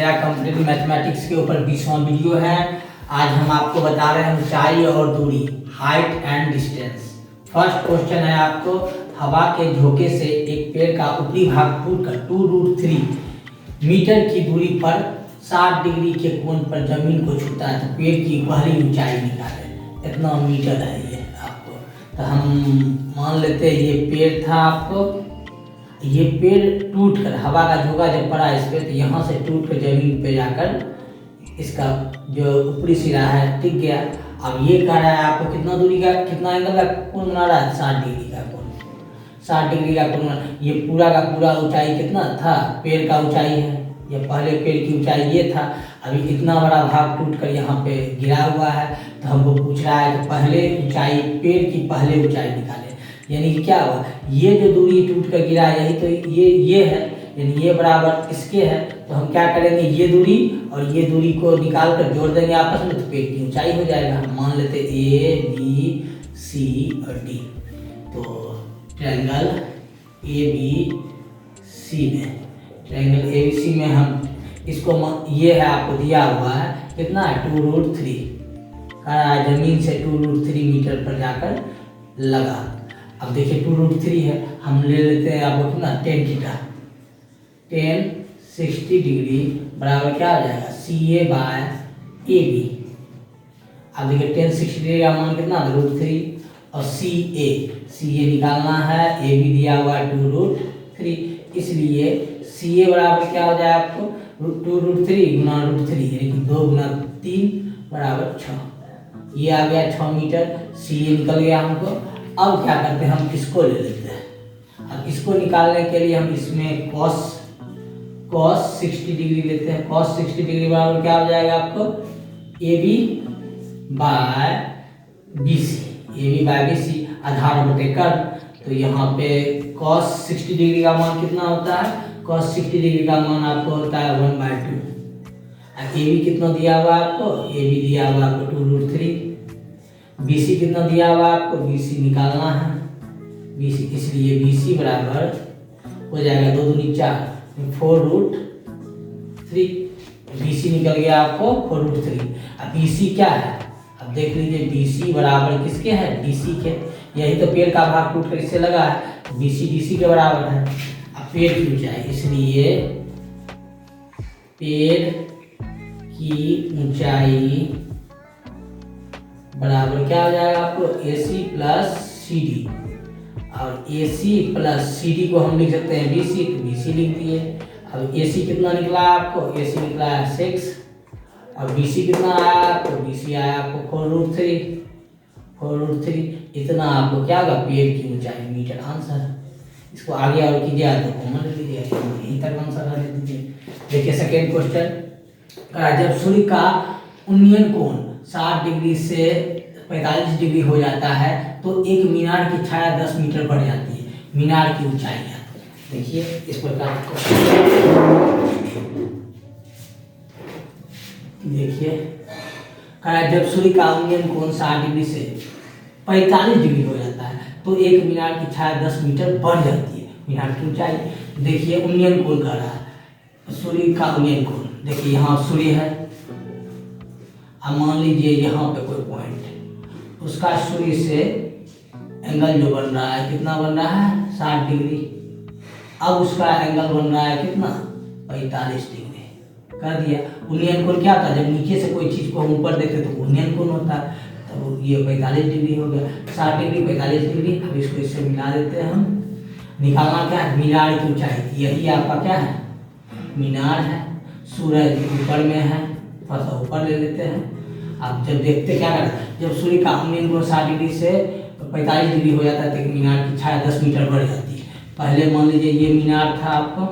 मेरा complete mathematics के ऊपर 20वां वीडियो है। आज हम आपको बता रहे हैं ऊंचाई और दूरी, height and distance. First question है आपको, हवा के झोंके से एक पेड़ का ऊपरी भाग टूटकर 2√3 मीटर की दूरी पर 60 डिग्री के कोण पर जमीन को छूता है तो पेड़ की पहली ऊंचाई निकालें। इतना मीटर है ये आपको। तो हम मान लेते हैं ये पेड़ था आपको, ये पेड़ टूट कर हवा का झोंका जब पड़ा इस पे तो यहाँ से टूट कर जमीन पे जाकर इसका जो ऊपरी सिरा है टिक गया। अब ये कह रहा है आपको कितना दूरी का, कितना एंगल का कोण बना रहा है, 60 डिग्री का कोण। 60 डिग्री का कोण, ये पूरा का पूरा ऊंचाई कितना था, पेड़ का ऊंचाई है। ये पहले पेड़ की ऊंचाई ये था, अभी इतना बड़ा भाग टूट कर यहाँ पे गिरा हुआ है तो हमको पूछ रहा है कि पहले ऊंचाई, पेड़ की पहले ऊंचाई निकाले। यानी कि क्या हुआ, ये जो दूरी टूट कर गिरा यही तो ये है, यानी ये बराबर इसके है। तो हम क्या करेंगे, ये दूरी और ये दूरी को निकाल कर जोड़ देंगे आपस में तो पेड़ की ऊंचाई हो जाएगा। हम मान लेते ए बी सी और डी। तो ट्रायंगल ए बी सी में, ट्रायंगल ए बी सी में हम इसको ये है आपको दिया हुआ है कितना है 2√3 जमीन से 2√3 मीटर पर जाकर लगा। अब देखिए 2√3 है, हम ले लेते हैं आपको कितना 10 थीटा, 10 60 डिग्री बराबर क्या हो जाएगा CA/AB। अब देखिए 10 60 डिग्री का मान कितना √3 और CA निकालना है, AB दिया हुआ है 2√3, इसलिए CA बराबर क्या हो जाए आपको 2√3 गुना √3 यानी कि 2 गुना 3 बराबर 6। ये आ गया 6 मीटर, CA निकल गया हमको। अब क्या करते हैं, हम इसको ले लेते हैं। अब इसको निकालने के लिए हम इसमें cos 60 डिग्री लेते हैं। cos 60 डिग्री बराबर क्या हो जाएगा आपको AB/BC, AB/BC आधार बटे कर्ण। तो यहाँ पे cos 60 डिग्री का मान कितना होता है, cos 60 डिग्री का मान आपको होता है 1/2। AB कितना दिया हुआ आपको, AB दिया हुआ आपको 2√3। BC कितना दिया हुआ आपको, BC निकालना है, BC, इसलिए BC बराबर हो जाएगा 2 दूनी 4 4√3। BC निकल गया आपको 4√3। अब BC क्या है, अब देख लीजिए BC बराबर किसके है, DC के। यही तो पेड़ का भाग टूट कर इससे लगा है, BC DC के बराबर है। अब पेड़ की ऊंचाई, इसलिए पेड़ की ऊंचाई बराबर क्या हो जाएगा आपको AC प्लस CD। और AC प्लस CD को हम लिख सकते हैं BC, तो BC लिख दिए। अब AC कितना निकला आपको, AC निकला है 6 और BC कितना आया आपको, BC आया आपको 4√3। इतना आपको क्या होगा पेड़ की ऊंचाई मीटर, आंसर। इसको आगे और कीजिए तो कॉमन ले लीजिए, यहीं तक आंसर ले दीजिए। देखिए सेकेंड क्वेश्चन, जब सूर्य का उन्नयन कोण 60 डिग्री से 45 डिग्री हो जाता है तो एक मीनार की छाया 10 मीटर बढ़ जाती है। मीनार की ऊंचाई है, देखिए इस प्रकार देखिए, जब सूर्य का उन्नयन कोण 60 डिग्री से 45 डिग्री हो जाता है तो एक मीनार की छाया 10 मीटर बढ़ जाती है। मीनार की ऊंचाई देखिए, उन्नयन कोण कर रहा है, सूर्य का उन्नयन कोण। देखिए यहाँ सूर्य है, अब मान लीजिए यहाँ पे कोई पॉइंट है, उसका सूर्य से एंगल जो बन रहा है कितना बन रहा है 60 डिग्री। अब उसका एंगल बन रहा है कितना 45 डिग्री कर दिया। उन्नयन कोण क्या था, जब नीचे से कोई चीज को हम ऊपर देखते तो उन्नयन कोण होता है, तो ये 45 डिग्री हो गया। 60 डिग्री 45 डिग्री, अब इसको इससे मिला देते हैं हम। निकालना क्या है, मीनार की ऊंचाई। यही आपका क्या है, मीनार है। सूरज ऊपर में है, थोड़ा सा ऊपर ले लेते हैं। अब जब देखते क्या करते हैं, जब सूर्य का उन्नयन कोण 60 डिग्री से 45 डिग्री हो जाता है तो मीनार की छाया 10 मीटर बढ़ जाती है। पहले मान लीजिए ये मीनार था आपको,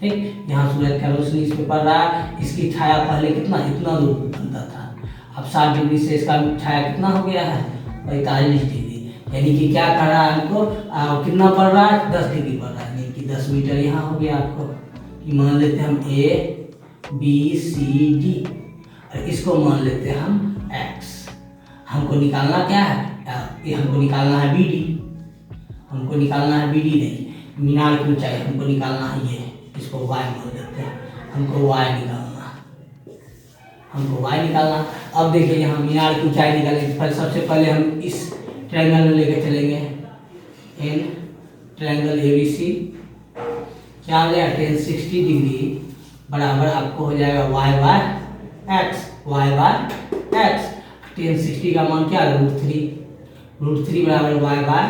ठीक, यहाँ सूरज का रोशनी इस पे पड़ रहा है, इसकी छाया पहले कितना इतना दूर बनता था। अब 60 डिग्री से इसका छाया कितना हो गया है 45 डिग्री, यानी कि क्या कर रहा है हमको, कितना बढ़ रहा है 10 डिग्री बढ़ रहा है, यानी कि 10 मीटर यहाँ हो गया आपको। मान लेते हैं हम ABCD, इसको मान लेते हैं हम X। हमको निकालना क्या है, ये हमको निकालना है BD, हमको निकालना है BD नहीं, मीनार की ऊंचाई हमको निकालना है ये, इसको Y मान लेते हैं। हमको y निकालना। अब देखिए यहाँ मीनार की ऊंचाई निकालेंगे। सबसे पहले हम इस ट्रायंगल में लेकर चलेंगे। इन ट्रायंगल ABC क्या हो जाएगा, 1060 डिग्री बराबर आपको हो जाएगा y बाय एक्स। 1060 का मान क्या है, √3 बराबर y बाय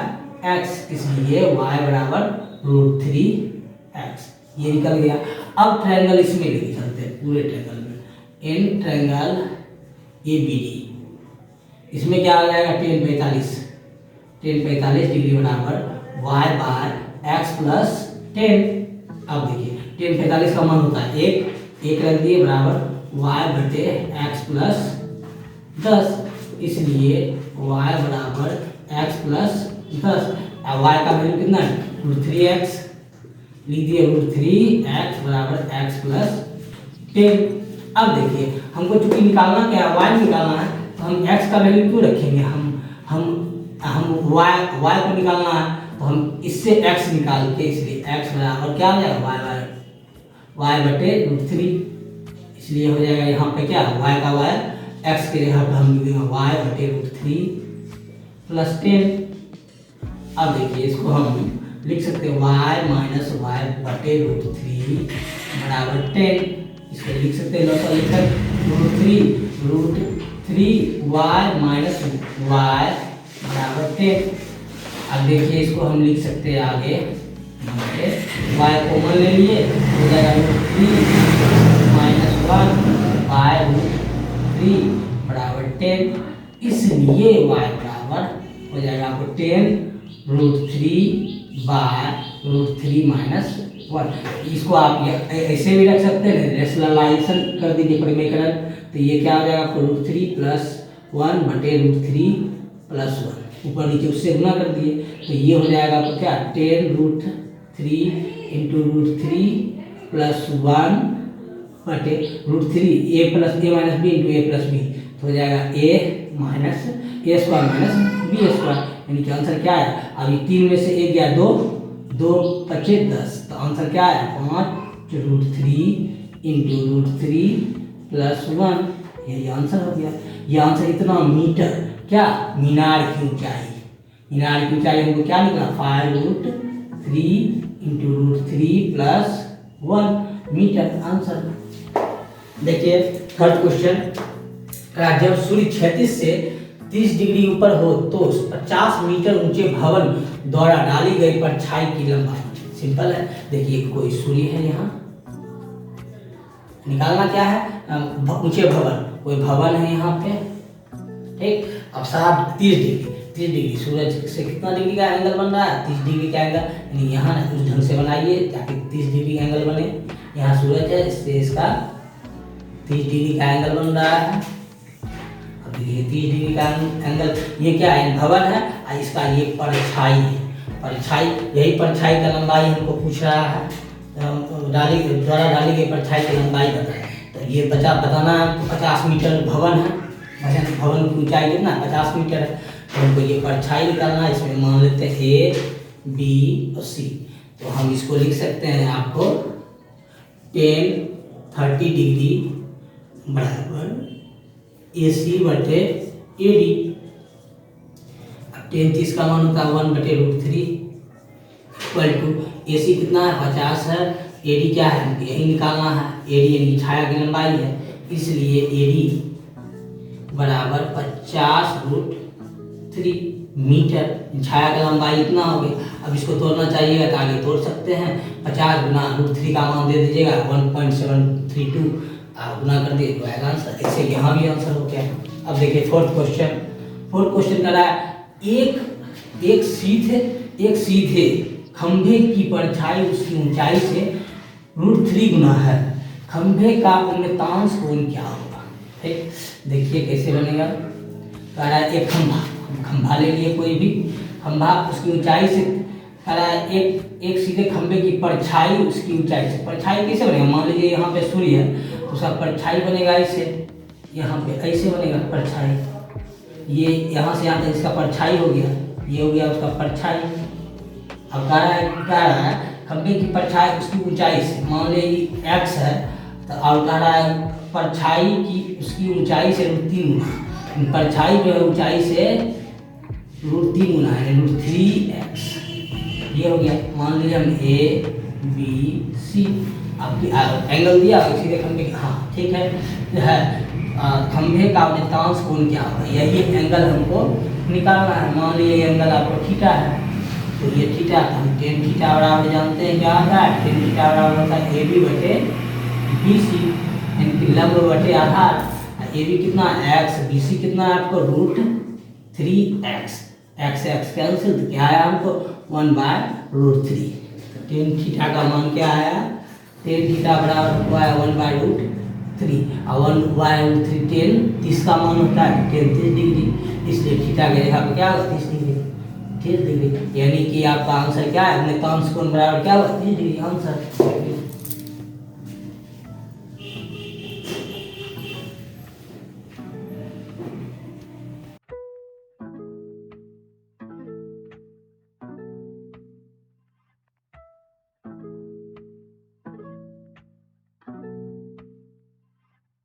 एक्स, इसलिए y बराबर √3x, ये निकल गया। अब ट्रायंगल इसमें लेके चलते हैं, पूरे ट्रायंगल में। इन ट्रायंगल ABD इसमें क्या आ जाएगा, 1045 डिग्री बराबर y बाय एक्स प्लस 10। अब देखिए 1045 का मान होता है एक रख दिए बराबर y बटे एक्स प्लस 10, इसलिए y बराबर x प्लस 10। अब y का वैल्यू कितना है, √3x, लिख दिए √3x बराबर x प्लस 10। अब देखिए हमको चूंकि निकालना क्या है, y निकालना है, तो हम x का वैल्यू क्यों रखेंगे, हम y को निकालना है, तो हम इससे x निकाल के, इसलिए x बराबर क्या हो जाएगा, y बटे √3, इसलिए हो जाएगा यहाँ पे क्या, y का y, x के यहाँ पे हम लिखेंगे y बटे √3 प्लस 10। अब देखिए इसको हम लिख सकते हैं y माइनस वाई बटे √3 बराबर 10। इसको लिख सकते हैं √3y माइनस वाई बराबर 10। अब देखिए इसको हम लिख सकते हैं आगे, y कॉमन ले लिए, हो जाएगा √3 माइनस 1 बाय √3 बराबर 10, इसलिए y बराबर हो जाएगा आपको 10 √3 बाय √3 माइनस 1। इसको आप ऐसे भी रख सकते हैं, रेशनलाइजेशन कर दीजिए परिमेयकरण, तो ये क्या हो जाएगा आपको √3 प्लस 1 बटे √3 प्लस 1, ऊपर नीचे उससे गुना कर दिए, तो ये हो जाएगा आपको क्या, 10√3 इंटू √3 प्लस 1 बटे √3 a plus a minus b into a plus b, तो हो जाएगा a minus a square minus b square, यानी कि आंसर क्या है, अभी 3 में से 1 गया 2, 2 बचे 10, तो आंसर क्या है 5√3 इंटू √3 प्लस 1, यही आंसर हो गया। ये आंसर इतना मीटर, क्या, मीनार की ऊंचाई हमको क्या निकला, 5√3 इंटू √3 प्लस 1 मीटर आंसर। देखिए थर्ड क्वेश्चन, जब सूर्य क्षैतिज से 30 डिग्री ऊपर हो तो 50 मीटर ऊंचे भवन द्वारा डाली गई परछाई की लंबाई। सिंपल है, देखिए कोई सूर्य है, यहाँ निकालना क्या है, ऊंचे भवन, कोई भवन है यहाँ पे, ठीक। अब साहब 30 डिग्री सूरज से कितना डिग्री का एंगल बन रहा है, 30 डिग्री का एंगल, यानी यहाँ ना उस ढंग से बनाइए ताकि 30 डिग्री का एंगल बने। यहाँ सूरज है, इससे इसका 30 डिग्री का एंगल बन रहा है। अब ये 30 डिग्री का एंगल, ये क्या है, भवन है, और इसका ये परछाई है, परछाई, यही परछाई का लंबाई हमको पूछ रहा है, द्वारा डाली गई परछाई की लंबाई बताए, तो ये बताना है हमको 50 मीटर भवन है, भवन की ऊंचाई कितना 50 मीटर है, तो हमको ये परछाई निकालना है। इसमें मान लेते हैं A, B और C, तो हम इसको लिख सकते हैं आपको 10-30 डिग्री बराबर AC बटे AD। अब 10-30 का मान होता है 1 बटे √3 इक्वल टू AC कितना है 50 है, AD क्या है हमको यही निकालना है, AD यानी छाया की लंबाई है, इसलिए AD बराबर 50√3 मीटर, छाया का लंबाई इतना हो गया। अब इसको तोड़ना चाहिएगा तो आगे तोड़ सकते हैं, 50 गुना √3 का मान दे दीजिएगा 1.732, गुना कर दिए तो आएगा आंसर। ऐसे यहाँ भी आंसर हो गया। अब देखिए फोर्थ क्वेश्चन कर रहा है, एक सीधे खंभे की परछाई उसकी ऊंचाई से √3 गुना है, खंभे का उन्नतांश कोण क्या होगा, ठीक। देखिए कैसे बनेगा, कह रहा है एक खंभा ले लिए, कोई भी खंभा, उसकी ऊंचाई से कह रहा है एक सीधे खंभे की परछाई उसकी ऊंचाई से, परछाई कैसे बनेगा, मान लीजिए यहाँ पे सूर्य है तो उसका परछाई बनेगा ऐसे, यहाँ पे ऐसे बनेगा परछाई, ये यहाँ से यहाँ तक इसका परछाई हो गया, ये हो गया उसका परछाई। अब कह रहा है खंभे की परछाई उसकी ऊंचाई से, मान लीजिए x है और कह रहा है परछाई की उसकी ऊंचाई से √3 गुना, परछाई जो है ऊंचाई से √3 गुना है, √3x। ये हो गया। मान लीजिए हम ABC आपकी एंगल दिया सीधे खंभे, हाँ ठीक है खंभे का नितांश कोण क्या होगा, यही एंगल हमको निकालना है। मान लीजिए एंगल आपको थीटा है, तो ये थीटा हम tan थीटा बराबर जानते हैं क्या होता है, tan थीटा बराबर होता है AB बटे BC, यानी कि लंब बटे आधार। AB कितना x, BC कितना है आपको √3x, x कैंसिल, तो क्या आया हमको 1/√3। tan थीटा का मान क्या आया, tan थीटा बराबर हुआ है 1/√3 और 1/√3 tan 30 का मान होता है, tan 30 डिग्री, इसलिए थीटा की रेखा पे क्या होगा 30 डिग्री, 30 डिग्री, यानी कि आपका आंसर क्या है, नितांश कोण बराबर क्या होगा 30 डिग्री आंसर।